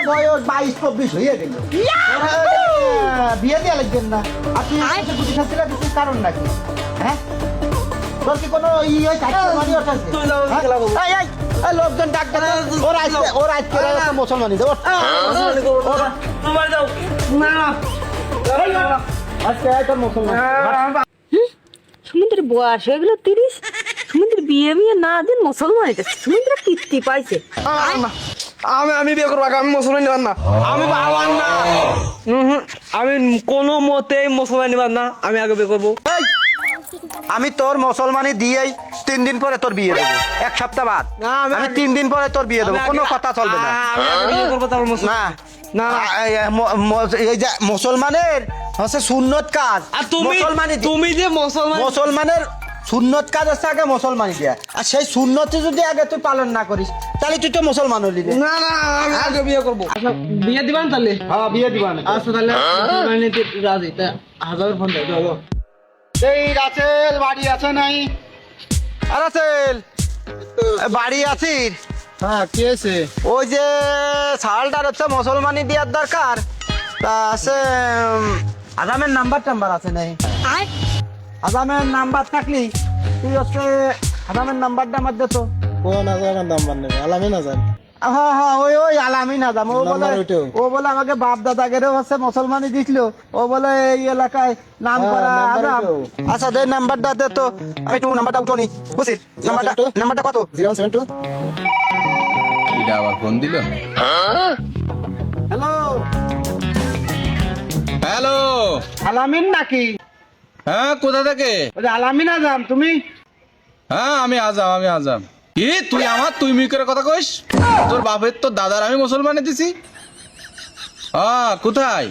বয়স 22-24 হয়ে গেল, বিয়ে দিয়ে লাগবেন না? আর তুই বুঝি শাস্তিটা দিচ্ছিস কারণ নাকি? হ্যাঁ, তোর কি কোনো লোকজন ডাক্তার ওর আজকে মুসলমানি দেবো সুমিন্দ্রের বয়স হয়ে গেল 30, সুমিন্দ্র বিয়ে না দিন মুসলমান হয়েছে, সুমিন্দ্র কীর্তি পাইছে। আমি বিয়ে করবো, আমি মুসলমান নিবার না, আমি বাবার না, আমি কোনো মতেই মুসলমান নিবার না, আমি আগে বিয়ে করবো। আমি তোর মুসলমানি দিয়েই 3 দিন পরে তোর বিয়ে দেবো, 1 সপ্তাহ বাদ আমি 3 দিন পরে তোর বিয়ে দেবো, কোনো কথা চলবে না। আমি আগে বিয়ে করবো, তারপর না না এই যে মুসলমানের হচ্ছে সুন্নত কাজ, আর তুমি যে মুসলমানের সুন্নত কাজ আছে আগে মুসলমানি দিয়া, আর সেই সুন্নতি যদি আগে তুই পালন না করিস তাহলে তুই তো মুসলমান হলি না। না না আমি আগে বিয়ে করবো। আচ্ছা বিয়ে দিবান তাহলে? হ্যাঁ বিয়ে দিবান। আচ্ছা তাহলে রাজি, তা হাজার ফোন দেয় চলো। এই রাসেল বাড়ি আছে নাই? আর রাসেল বাড়ি আছিস? হ্যাঁ কি আছে? ওই যে শালটার হচ্ছে মুসলমানি দেওয়ার দরকার, তা আছে আজামের নাম্বার আছে নাই? আজামের নাম্বার থাকলি তুই হচ্ছে আজামের নাম্বারটা আমার দে তো। কোন আজামের নাম্বার নেবে? আলামিন আজান। হ্যাঁ হ্যাঁ ওই আলামিন আজাম, ও বলে আমাকে বাপ দাদাগেরও হচ্ছে মুসলমানি দিছিল, ও বলে এই এলাকায় নাম করা আজাম। আচ্ছা দে নাম্বারটা দে তো, আমি একটু নাম্বারটা উঠোনি বুঝিস। নাম্বারটা কত? 072। এটা আবার ফোন দিল। হ্যালো হ্যালো, আলামিন নাকি? হ্যাঁ কোথা থেকে? ওই আলামিন আজাম তুমি? হ্যাঁ আমি আজাম। কি তুই মুই করে কথা কইস? তোর বাপের তোর দাদার আমি মুসলমানে দিছি। হ্যাঁ কোথায়?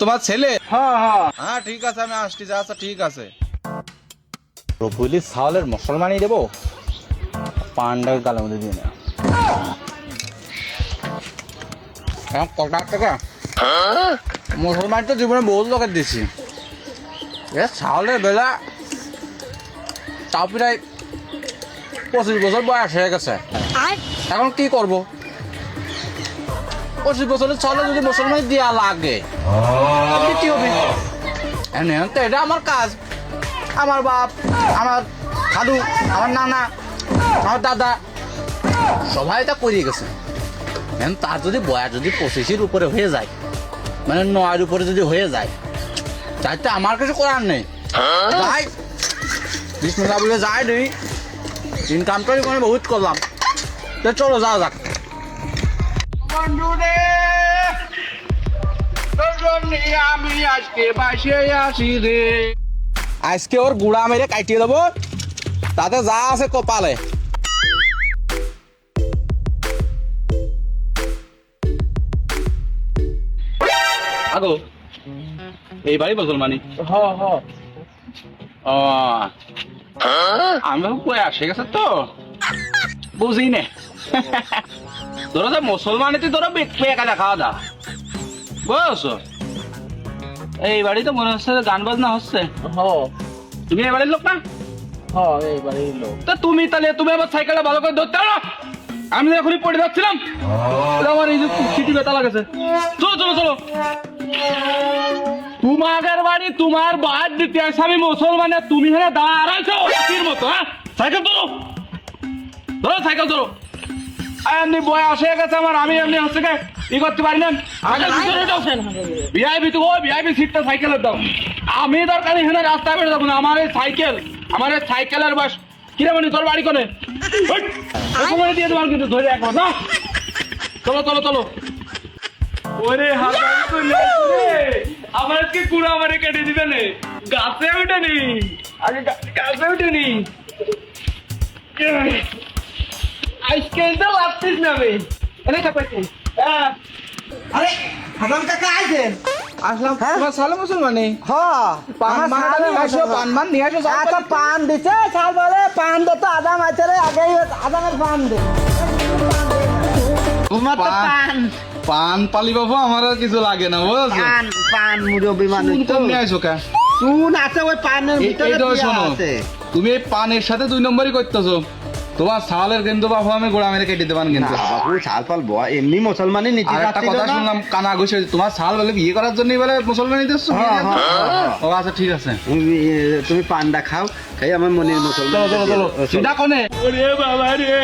তোমার ছেলে? হ্যাঁ ঠিক আছে, আমি আসছি। আচ্ছা ঠিক আছে। রফুলি সাওয়ালের মুসলমানি দেবো, পান্ডার গালের মধ্যে দিয়ে নেয় কত টাকা মুসলমান তো জীবনে বহুত লোকের দিছি, সাওয়ালের বেলা তাও প্রায় 25 বছর বয়স হয়ে গেছে, এখন কি করব? 25 বছরের ছলে যদি মুসলমান দেওয়া লাগে কি হবে? তো এটা আমার কাজ, আমার বাপ, আমার খালু, আমার নানা, আমার দাদা সবাই তা করিয়ে গেছে। এখন তার যদি বয়স যদি 25-এর উপরে হয়ে যায়, মানে 9-এর উপরে যদি হয়ে যায়, তাই আমার কিছু করার নেই। যাই বিসমিল্লাহ বলে যাই নেই, ইনকামটা মানে বহুত করলাম, তো চলো যাওয়া যাক। আমি আজকে বাসে আসি রে, আজকে ওর গুড়া মেরে কাটিয়ে দেবো, তাতে যা আছে কপালে। আগো এই বাড়ি মুসলমানি? আমি কয়ে আসে গেছে তো বুঝি নে, ধরো যে মুসলমানিতে ধরো একা দেখা দা বুঝছো। এই বাড়ি তো মনে হচ্ছে গান বাজনা হচ্ছে। তুমি এই বাড়ির লোক না? এই বাড়ির লোক। তা তুমি আবার সাইকেলটা ভালো করে ধরতে পারো? আমি এখনই পড়ে যাচ্ছিলাম, আমার এই যে সিটি ব্যথা লাগেছে। চলো চলো চলো, তোমাদের বাড়ি তোমার বাদ দিতে আসে আমি মুসলমান, তুমি হ্যাঁ দাঁড়াইছো মতো। হ্যাঁ সাইকেল ধরো ধরো, সাইকেল ধরো। এমনি বয়স হয়ে গেছে আমার, আমি এমনি হচ্ছে ই করতে পারি না। ভিআইপি সিটটা সাইকেলের দাও, আমি দরকার এখানে রাস্তায় বেড়ে যাবো না। আমার এই সাইকেলের বয়স কিরে মানে তোর বাড়ি কোনে দিয়ে দেবো কিন্তু ধরে একবার না। চলো চলো চলো। ওরে আমার কি পুরো আমারে কেটে দিবে নে, গাছে উঠেনি আগে, গাছে উঠেনি আজকে তো লাগছিস না আমি এনে থাকছি। আরে হাসান কাকা আইছেন? আসলাম। তোমার সালে মুসলমানি? হ্যাঁ পান মান নিয়ে আসো। আচ্ছা পান দিছে, সাল বলে পান দে তো, আদাম আছে রে, আগেই আদামের পান দে। তোমার তো পান পালি বাবু, আমার আর কিছু লাগে না বুঝছো। পান মুরব্বি মানুষ তো তুমি আইছো কা? চুন আছে ওই পানের ভিতরে এইটাও দিয়া শোনো, আছে। তুমি এই পানের সাথে 2 নম্বরই করতেছো। তোমার সালের কিন্তু বাবু আমি গোড়া মেরে কেটে দেবান কিন্তু বাবু ছাল পাল বয়া এমনি মুসলমানি নীতি আর একটা কথা শুনলাম কানা ঘুষে তোমার সাল বলে বিয়ে করার জন্য বলে মুসলমানি দিচ্ছ ও আচ্ছা ঠিক আছে তুমি পান্ডা খাও খাই আমার মনের মুসলমান সেটা কোনে ওরে বাবা রে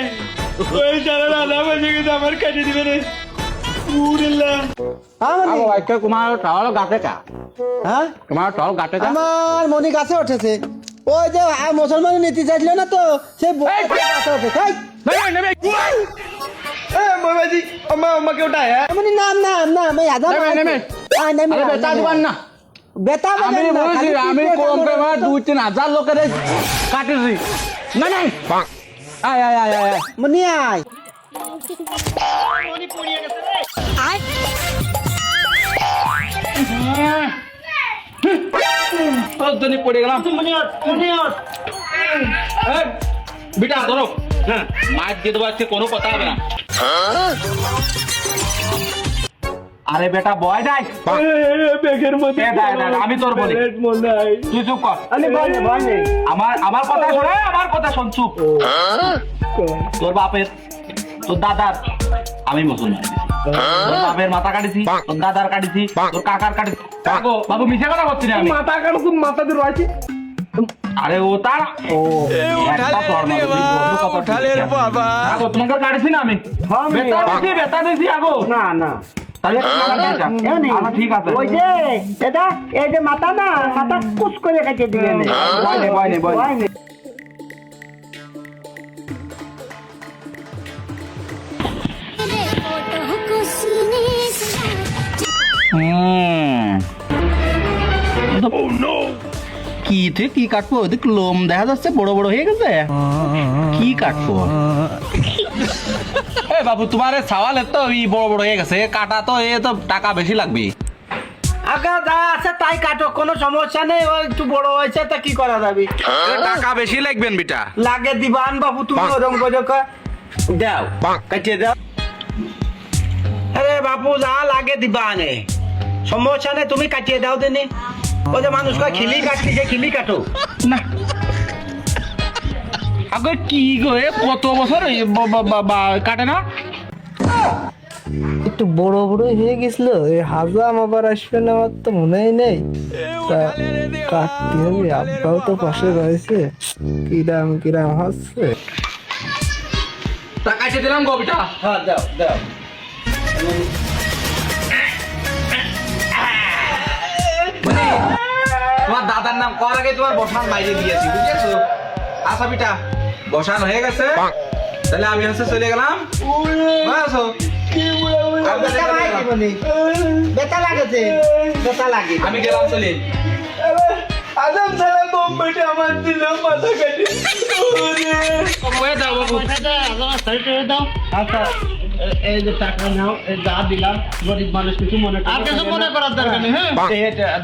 ওই সারা রাধা বাজে গেছে আমার কাটি দিবে রে উড়িল্লা তোমার টল গাছে কা হ্যাঁ তোমার টল গাছে কা আমার মনি গাছে উঠেছে ওই যে মুসলমানি নীতি চাইছিল না তো সে গাছে উঠেছে বাবাজি আমাকে ওটাই হ্যাঁ এমনি নাম আমি আদা বেটা দিবান না বেটা আমি বলছি আমি কম করে 2-3 হাজার লোকের কাটেছি না নাই আয় আয় আয় আয় মনি আয় তোর পড়ে গেলাম বেটা ধরো হ্যাঁ মাছ দিয়ে দেবো আজকে কোনো কথা হবে না আরে বেটা বয় নাই বেগের মধ্যে আমি তোর বলি তুই চুপ কর আমার কথা শোন আমার কথা শোন চুপ তোর বাপের তোর দাদার আমি মুসলমান তোর বাপের মাথা কাটিছি তোর দাদার কাটিছি তোর কাকার কাটিছি বাবু মিশে কথা করছি না আমি মাথা কাটু মাথা দিয়ে রয়েছে আরে ও তার বাবা তোমাকে কাটিছি না আমি বেতা দিছি আগো না তাহলে ঠিক আছে ওই যে এটা এই যে মাথা কুচ করে কেটে দিয়ে নে বয় নে কি তুই কি কাটবো ওদিক লোম দেখা যাচ্ছে বড় বড় হয়ে গেছে কি কাটবো এ বাবু তোমার সওয়াল তো বড় বড় হয়ে গেছে কাটা তো এ তো টাকা বেশি লাগবে আগা যা আছে তাই কাটো কোনো সমস্যা নেই ওই একটু বড় হয়েছে তা কি করা যাবে টাকা বেশি লাগবেন বিটা লাগে দিবান বাবু তুমি ওরকম করে দাও কাটিয়ে দাও আরে বাপু যা লাগে দিবানে সমস্যা নেই তুমি কাটিয়ে দাও দিনি ওই যে মানুষ কয় খিলি কাটলি যে খিলি কাটো না আগে কি গো এ কত বছর কাটে না একটু বড় হয়ে গেছিল এই হাজাম আবার আসবে না আমার তো মনেই নেই তা কাটতে হবে আব্বাও তো পাশে রয়েছে কিরাম হচ্ছে টাকা এসে দিলাম গো বিটা হ্যাঁ দাও তোমার দাদার নাম করার আগে তোমার বসান বাইরে দিয়েছি বুঝেছো আচ্ছা বিটা বসান হয়ে গেছে তাহলে আমি হচ্ছে চলে গেলাম বুঝেছো বেটা লাগে আমি গেলাম চলে আদম সালা বোম্বেটে আমার দিল মাথা কাটি হয়ে দাও বাবু আচ্ছা এই যে টাকা নাও এই যা দিলাম গরিব মানুষ কিছু মনে আর কিছু মনে করার দরকার নেই হ্যাঁ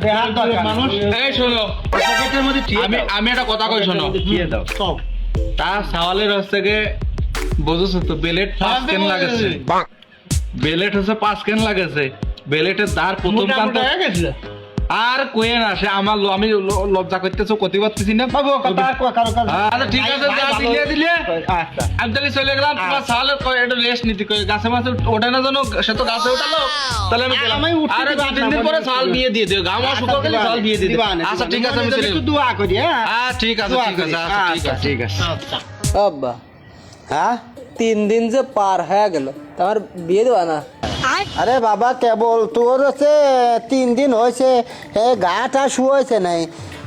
দেহার দরকার মানুষ এই শোনো পকেটের মধ্যে ঠিক আমি একটা কথা কই শোনো দিয়ে দাও সব তার সওয়ালের হচ্ছে গে বুঝছো তো বেলেট 5 কেন লাগেছে বেলেট হচ্ছে 5 কেন লাগেছে বেলেটের দার প্রথম কান্ত আর কোয়ে না সে আমার আমি লজ্জা করতেছো কতি পারতেছি না বাবু কারো আচ্ছা ঠিক আছে যা দিলে আচ্ছা আমি তাহলে চলে গেলাম তোমার সালের একটু রেস্ট নিতে কই গাছে মাছে ওঠে না জানো সে তো গাছে উঠালো তাহলে আমি গেলাম আর 2-3 দিন পরে সাল বিয়ে দিয়ে দিও গামা শুকো গেলে সাল বিয়ে দিয়ে দিও আচ্ছা ঠিক আছে আমি চলে একটু দোয়া করি হ্যাঁ ঠিক আছে আচ্ছা ঠিক আছে আব্বা হ্যাঁ 3 দিন যে পার হয়ে গেল তোমার বিয়ে দেওয়া না আরে বাবা কেবল তোর হচ্ছে 3 দিন হয়েছে গাটা শুয়েছে নাই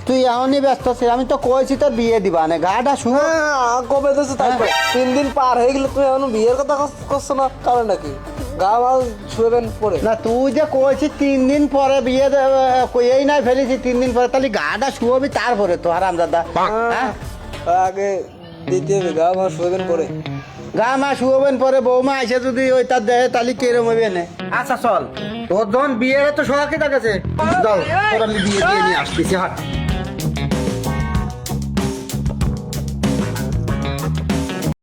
তুই এমনই ব্যস্ত আছিস আমি তো কইছি তোর বিয়ে দিবা না গাটা শুয়ে কবে দিয়েছো তাই 3 দিন পার হয়ে গেল তুমি এখনো বিয়ের কথা করছো না কারণ নাকি গা মাল শুয়েবেন পরে না তুই যে কইছিস 3 দিন পরে বিয়ে কইই নাই ফেলেছি 3 দিন পরে তাহলে গাটা শুয়াবি তারপরে তো আরাম দাদা হ্যাঁ আগে দিতে হবে গা মাল শুয়েবেন পরে গা মা শুয়াবেন পরে বৌমা এসে যদি ওই তার দেহে তাহলে কেরম হইবে না আচ্ছা চল তোর যখন বিয়ে তো সোহাকে দেখাছে যাও তোর আমি বিয়ে দিয়ে নিয়ে আসতেছি হাট